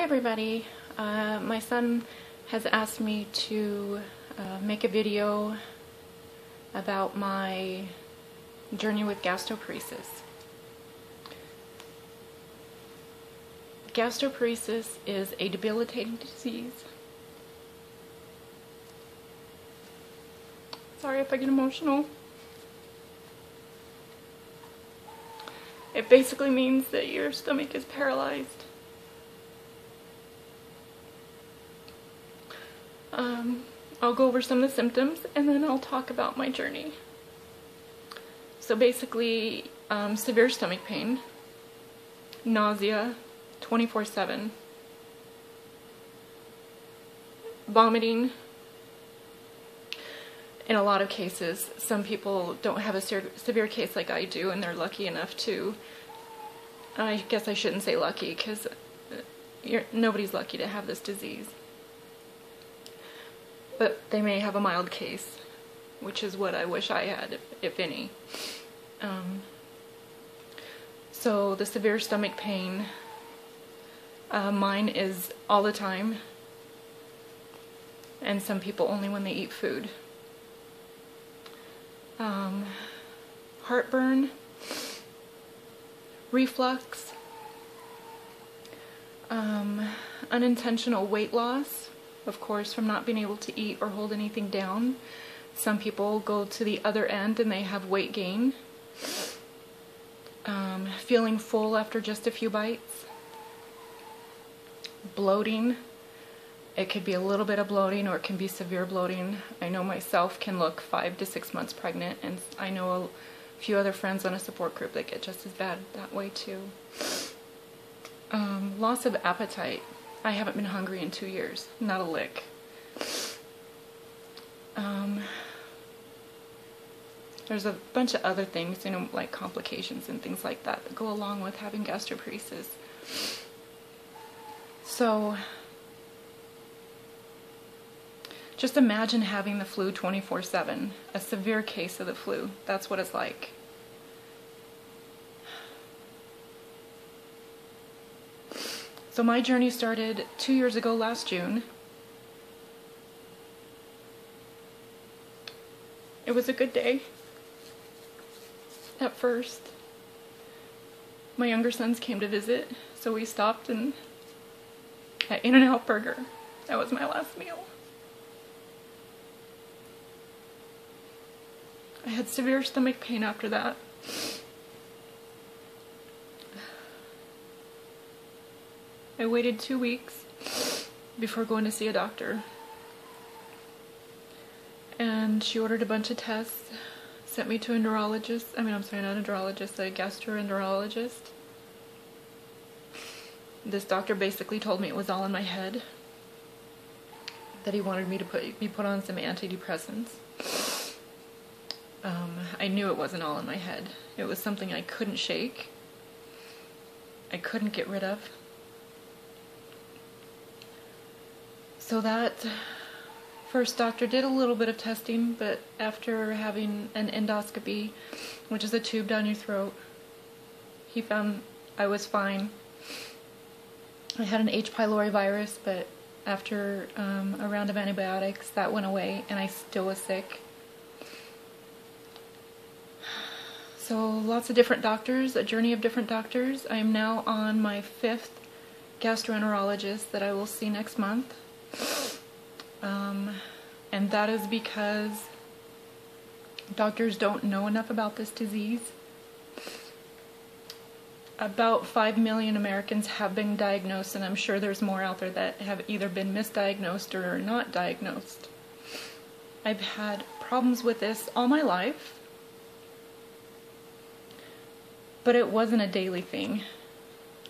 Hi everybody, my son has asked me to make a video about my journey with gastroparesis. Gastroparesis is a debilitating disease. Sorry if I get emotional. It basically means that your stomach is paralyzed. I'll go over some of the symptoms and then I'll talk about my journey. So basically, severe stomach pain, nausea 24/7, vomiting. In a lot of cases, some people don't have a severe case like I do and they're lucky enough to, I guess I shouldn't say lucky because nobody's lucky to have this disease. But they may have a mild case, which is what I wish I had, if any. So the severe stomach pain, mine is all the time, and some people only when they eat food. Heartburn, reflux, unintentional weight loss, of course, from not being able to eat or hold anything down. Some people go to the other end and they have weight gain. Feeling full after just a few bites. Bloating. It could be a little bit of bloating or it can be severe bloating. I know myself can look 5 to 6 months pregnant, and I know a few other friends on a support group that get just as bad that way too. Loss of appetite. I haven't been hungry in 2 years. Not a lick. There's a bunch of other things, you know, like complications and things like that that go along with having gastroparesis. So, just imagine having the flu 24/7, a severe case of the flu. That's what it's like. So my journey started 2 years ago last June. It was a good day at first. My younger sons came to visit, so we stopped at In-N-Out Burger. That was my last meal. I had severe stomach pain after that. I waited 2 weeks before going to see a doctor. And she ordered a bunch of tests, sent me to a neurologist. I'm sorry, not a neurologist, a gastroenterologist. This doctor basically told me it was all in my head, that he wanted me to be put on some antidepressants. I knew it wasn't all in my head. It was something I couldn't shake. I couldn't get rid of. So that first doctor did a little bit of testing, but after having an endoscopy, which is a tube down your throat, he found I was fine. I had an H. pylori virus, but after a round of antibiotics, that went away, and I still was sick. So lots of different doctors, a journey of different doctors. I am now on my 5th gastroenterologist that I will see next month. And that is because doctors don't know enough about this disease. About 5 million Americans have been diagnosed, and I'm sure there's more out there that have either been misdiagnosed or not diagnosed. I've had problems with this all my life, but it wasn't a daily thing.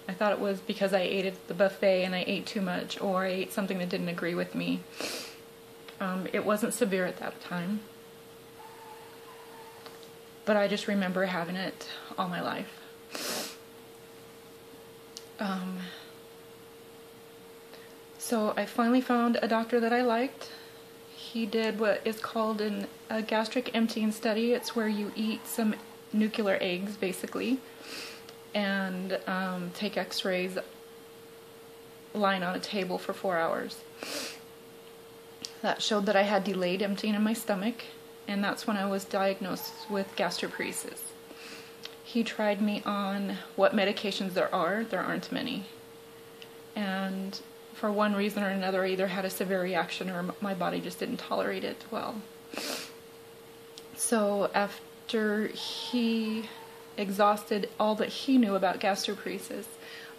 I thought it was because I ate at the buffet and I ate too much, or I ate something that didn't agree with me. It wasn't severe at that time, but I just remember having it all my life. So I finally found a doctor that I liked. He did what is called a gastric emptying study. It's where you eat some nuclear eggs, basically, and take x-rays lying on a table for 4 hours. That showed that I had delayed emptying in my stomach, and that's when I was diagnosed with gastroparesis. He tried me on what medications there are. There aren't many. And for one reason or another, I either had a severe reaction or my body just didn't tolerate it well. So after he exhausted all that he knew about gastroparesis,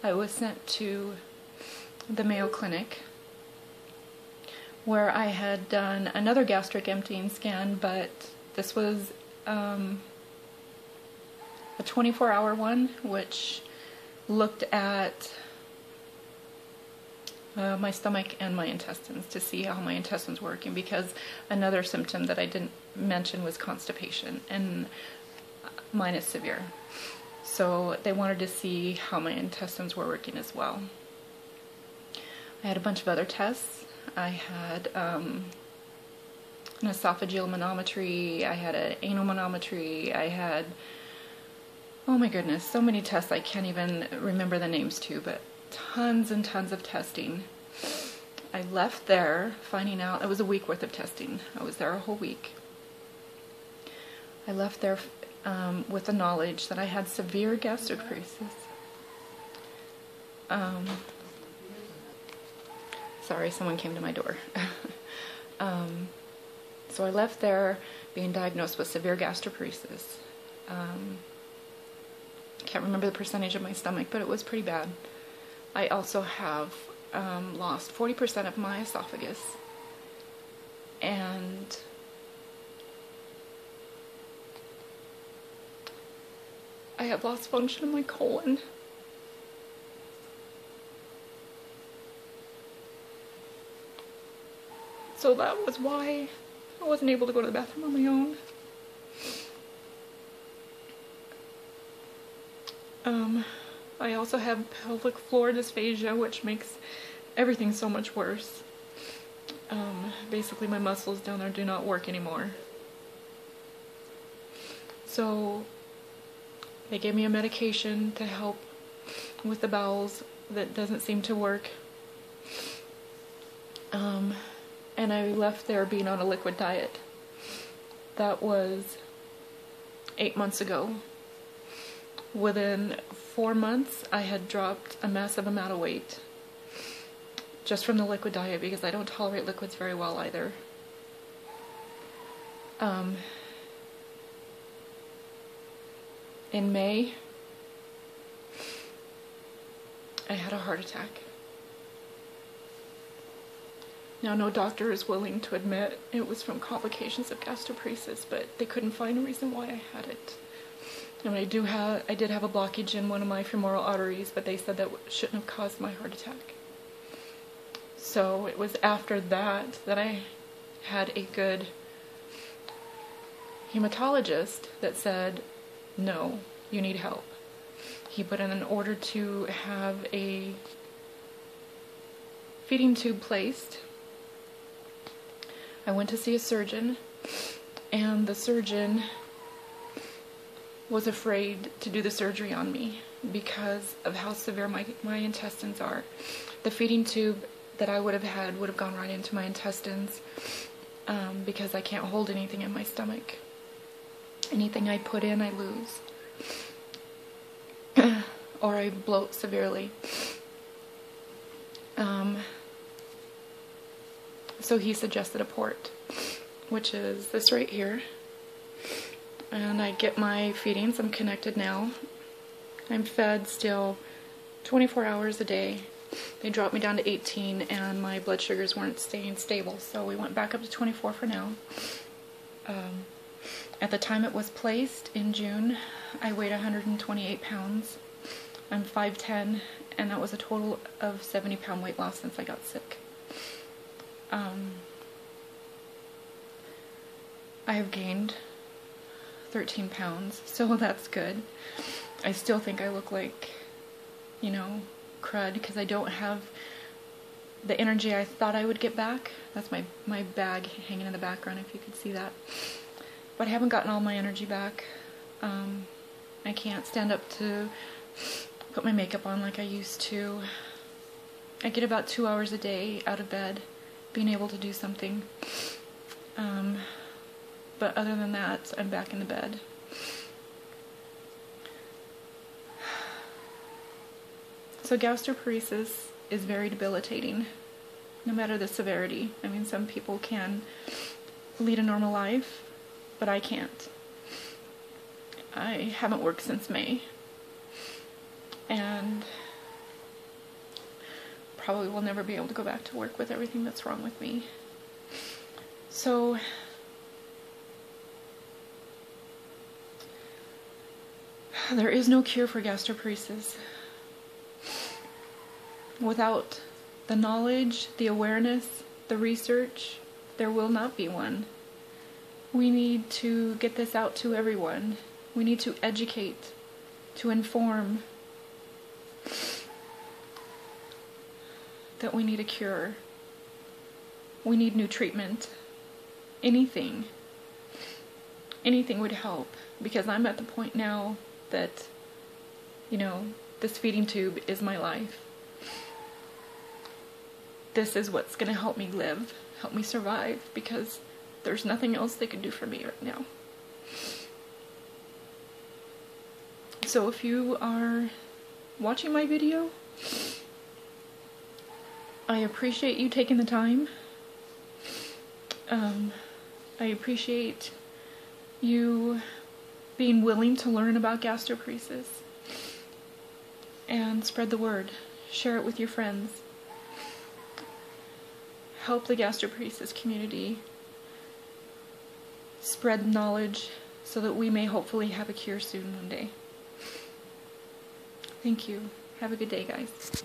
I was sent to the Mayo Clinic, where I had done another gastric emptying scan, but this was a 24-hour one, which looked at my stomach and my intestines to see how my intestines were working, because another symptom that I didn't mention was constipation, and mine is severe. So they wanted to see how my intestines were working as well. I had a bunch of other tests. I had an esophageal manometry, I had an anal manometry, I had, oh my goodness, so many tests I can't even remember the names to, but tons and tons of testing. I left there finding out, it was a week worth of testing. I was there a whole week. I left there with the knowledge that I had severe gastroparesis. Sorry, someone came to my door. So I left there being diagnosed with severe gastroparesis. Can't remember the percentage of my stomach, but it was pretty bad. I also have lost 40% of my esophagus, and I have lost function in my colon. So that was why I wasn't able to go to the bathroom on my own. I also have pelvic floor dysphagia, which makes everything so much worse. Basically my muscles down there do not work anymore. So they gave me a medication to help with the bowels that doesn't seem to work. And I left there being on a liquid diet. That was 8 months ago. Within 4 months, I had dropped a massive amount of weight just from the liquid diet, because I don't tolerate liquids very well either. In May, I had a heart attack. Now, no doctor is willing to admit it was from complications of gastroparesis, but they couldn't find a reason why I had it. And I did have a blockage in one of my femoral arteries, but they said that shouldn't have caused my heart attack. So it was after that that I had a good hematologist that said, no, you need help. He put in an order to have a feeding tube placed. I went to see a surgeon, and the surgeon was afraid to do the surgery on me because of how severe my intestines are. The feeding tube that I would have had would have gone right into my intestines, because I can't hold anything in my stomach. Anything I put in, I lose. Or I bloat severely. So he suggested a port, which is this right here. And I get my feedings. I'm connected now. I'm fed still 24 hours a day. They dropped me down to 18, and my blood sugars weren't staying stable, so we went back up to 24 for now. At the time it was placed in June, I weighed 128 pounds. I'm 5'10", and that was a total of 70-pound weight loss since I got sick. I have gained 13 pounds, so that's good. I still think I look like, you know, crud, because I don't have the energy I thought I would get back. That's my bag hanging in the background, if you could see that. But I haven't gotten all my energy back. I can't stand up to put my makeup on like I used to. I get about 2 hours a day out of bed, being able to do something. But other than that, I'm back in the bed. So gastroparesis is very debilitating, no matter the severity. I mean, some people can lead a normal life, but I can't. I haven't worked since May, and probably will never be able to go back to work with everything that's wrong with me. So there is no cure for gastroparesis. Without the knowledge, the awareness, the research, there will not be one. We need to get this out to everyone. We need to educate, to inform that we need a cure. We need new treatment. Anything would help, because I'm at the point now that, you know, this feeding tube is my life. This is what's going to help me live, help me survive, because there's nothing else they can do for me right now. So if you are watching my video, I appreciate you taking the time. I appreciate you being willing to learn about gastroparesis and spread the word. Share it with your friends. Help the gastroparesis community spread knowledge so that we may hopefully have a cure soon one day. Thank you. Have a good day, guys.